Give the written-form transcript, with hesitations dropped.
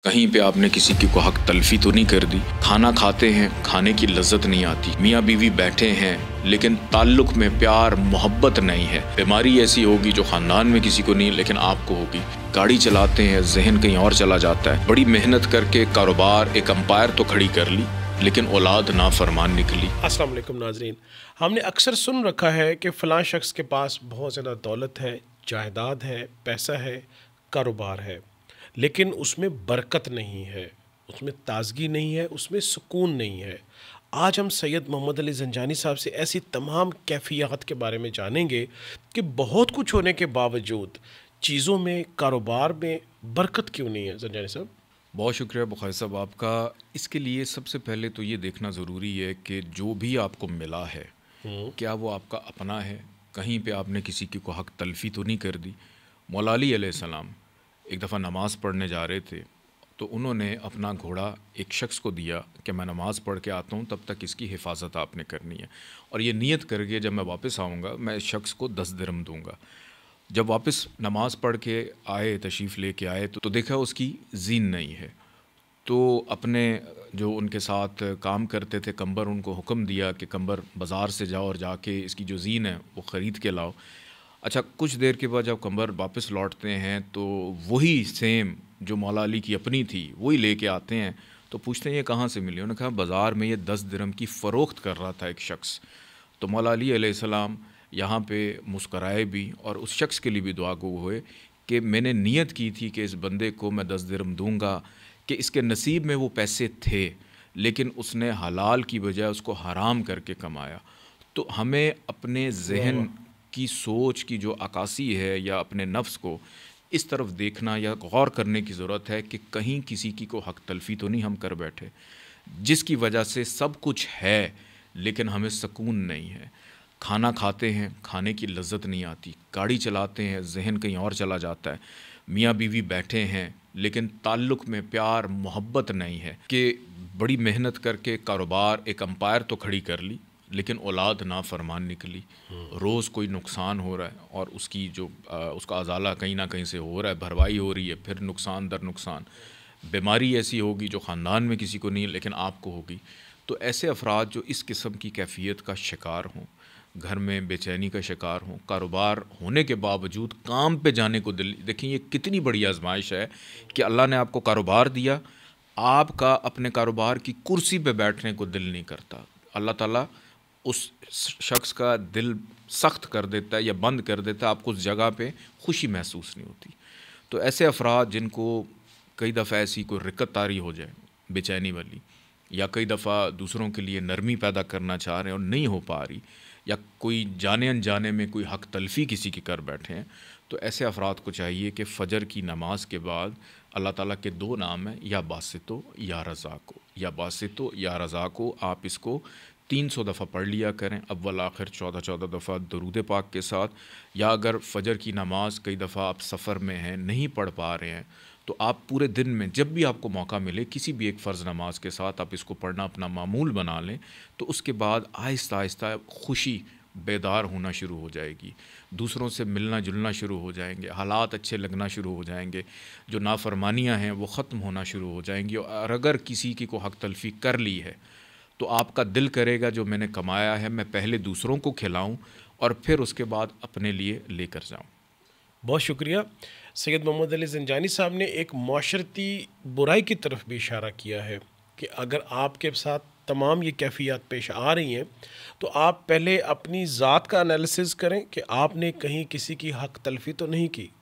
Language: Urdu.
کہیں پہ آپ نے کسی کی کو حق تلفی تو نہیں کر دی؟ کھانا کھاتے ہیں، کھانے کی لذت نہیں آتی، میاں بیوی بیٹھے ہیں لیکن تعلق میں پیار محبت نہیں ہے، بیماری ایسی ہوگی جو خاندان میں کسی کو نہیں لیکن آپ کو ہوگی، گاڑی چلاتے ہیں ذہن کہیں اور چلا جاتا ہے، بڑی محنت کر کے کاروبار ایک امپائر تو کھڑی کر لی لیکن اولاد نافرمان نکلی۔ السلام علیکم ناظرین، ہم نے اکثر سن رکھا ہے کہ فلاں شخص کے پاس بہت زیادہ دولت ہے، جائیداد ہے، پیسہ ہے، کاروبار ہے، لیکن اس میں برکت نہیں ہے، اس میں تازگی نہیں ہے، اس میں سکون نہیں ہے۔ آج ہم سید محمد علی زنجانی صاحب سے ایسی تمام کیفیات کے بارے میں جانیں گے کہ بہت کچھ ہونے کے باوجود چیزوں میں، کاروبار میں برکت کیوں نہیں ہے۔ زنجانی صاحب، بہت شکریہ بخاری صاحب آپ کا۔ اس کے لیے سب سے پہلے تو یہ دیکھنا ضروری ہے کہ جو بھی آپ کو ملا ہے کیا وہ آپ کا اپنا ہے؟ کہیں پہ آپ نے کسی کی کو حق تلفی تو نہیں کر دی؟ مولا علی علیہ السلام ایک دفعہ نماز پڑھنے جا رہے تھے تو انہوں نے اپنا گھوڑا ایک شخص کو دیا کہ میں نماز پڑھ کے آتا ہوں، تب تک اس کی حفاظت آپ نے کرنی ہے، اور یہ نیت کر کے جب میں واپس آؤں گا میں اس شخص کو 10 درہم دوں گا۔ جب واپس نماز پڑھ کے آئے، تشریف لے کے آئے تو دیکھا اس کی زین نہیں ہے، تو اپنے جو ان کے ساتھ کام کرتے تھے کمبر، ان کو حکم دیا کہ کمبر بازار سے جاؤ اور جا کے اس کی جو زین ہے وہ خرید کے لاؤ۔ اچھا، کچھ دیر کے بعد جب کمبر واپس لوٹتے ہیں تو وہی سیم جو مولا علی کی اپنی تھی وہی لے کے آتے ہیں، تو پوچھتے ہیں یہ کہاں سے ملی؟ انہوں نے کہا بازار میں یہ 10 درہم کی فروخت کر رہا تھا ایک شخص۔ تو مولا علی علیہ السلام یہاں پہ مسکرائے بھی اور اس شخص کے لیے بھی دعا گو ہوئے کہ میں نے نیت کی تھی کہ اس بندے کو میں 10 درہم دوں گا، کہ اس کے نصیب میں وہ پیسے تھے لیکن اس نے حلال کی بجائے اس کو حرام کر کے کمایا۔ تو ہمیں اپنے ذہن کی سوچ کی جو عکاسی ہے یا اپنے نفس کو اس طرف دیکھنا یا غور کرنے کی ضرورت ہے کہ کہیں کسی کی کو حق تلفی تو نہیں ہم کر بیٹھے، جس کی وجہ سے سب کچھ ہے لیکن ہمیں سکون نہیں ہے۔ کھانا کھاتے ہیں، کھانے کی لذت نہیں آتی، گاڑی چلاتے ہیں ذہن کہیں اور چلا جاتا ہے، میاں بیوی بیٹھے ہیں لیکن تعلق میں پیار محبت نہیں ہے، کہ بڑی محنت کر کے کاروبار ایک امپائر تو کھڑی کر لی لیکن اولاد نافرمان نکلی، روز کوئی نقصان ہو رہا ہے اور اس کی جو اس کا ازالہ کہیں نہ کہیں سے ہو رہا ہے، بھروائی ہو رہی ہے، پھر نقصان در نقصان، بیماری ایسی ہوگی جو خاندان میں کسی کو نہیں لیکن آپ کو ہوگی۔ تو ایسے افراد جو اس قسم کی کیفیت کا شکار ہوں، گھر میں بے چینی کا شکار ہوں، کاروبار ہونے کے باوجود کام پہ جانے کو دل، دیکھیں یہ کتنی بڑی آزمائش ہے کہ اللہ نے آپ کو کاروبار دیا، آپ کا اپنے کاروبار کی کرسی پہ بیٹھنے کو دل نہیں کرتا، اللہ تعالیٰ اس شخص کا دل سخت کر دیتا ہے یا بند کر دیتا ہے، آپ کو اس جگہ پہ خوشی محسوس نہیں ہوتی۔ تو ایسے افراد جن کو کئی دفعہ ایسی کوئی رکت طاری ہو جائے بے چینی والی، یا کئی دفعہ دوسروں کے لیے نرمی پیدا کرنا چاہ رہے ہیں اور نہیں ہو پا رہی، یا کوئی جانے انجانے میں کوئی حق تلفی کسی کی کر بیٹھے ہیں، تو ایسے افراد کو چاہیے کہ فجر کی نماز کے بعد اللہ تعالیٰ کے 2 نام ہیں، یا باسطو یا رزاقو، یا باسطو یا رزاقو، آپ اس کو 300 دفعہ پڑھ لیا کریں، اول آخر 14 دفعہ درود پاک کے ساتھ، یا اگر فجر کی نماز کئی دفعہ آپ سفر میں ہیں نہیں پڑھ پا رہے ہیں تو آپ پورے دن میں جب بھی آپ کو موقع ملے کسی بھی ایک فرض نماز کے ساتھ آپ اس کو پڑھنا اپنا معمول بنا لیں، تو اس کے بعد آہستہ آہستہ خوشی بیدار ہونا شروع ہو جائے گی، دوسروں سے ملنا جلنا شروع ہو جائیں گے، حالات اچھے لگنا شروع ہو جائیں گے، جو نافرمانیاں ہیں وہ ختم ہونا شروع ہو جائیں گی، اور اگر کسی کی کو حق تلفی کر لی ہے تو آپ کا دل کرے گا جو میں نے کمایا ہے میں پہلے دوسروں کو کھلاؤں اور پھر اس کے بعد اپنے لیے لے کر جاؤں۔ بہت شکریہ۔ سید محمد علی زنجانی صاحب نے ایک معاشرتی برائی کی طرف بھی اشارہ کیا ہے کہ اگر آپ کے ساتھ تمام یہ کیفیات پیش آ رہی ہیں تو آپ پہلے اپنی ذات کا انالیسز کریں کہ آپ نے کہیں کسی کی حق تلفی تو نہیں کی۔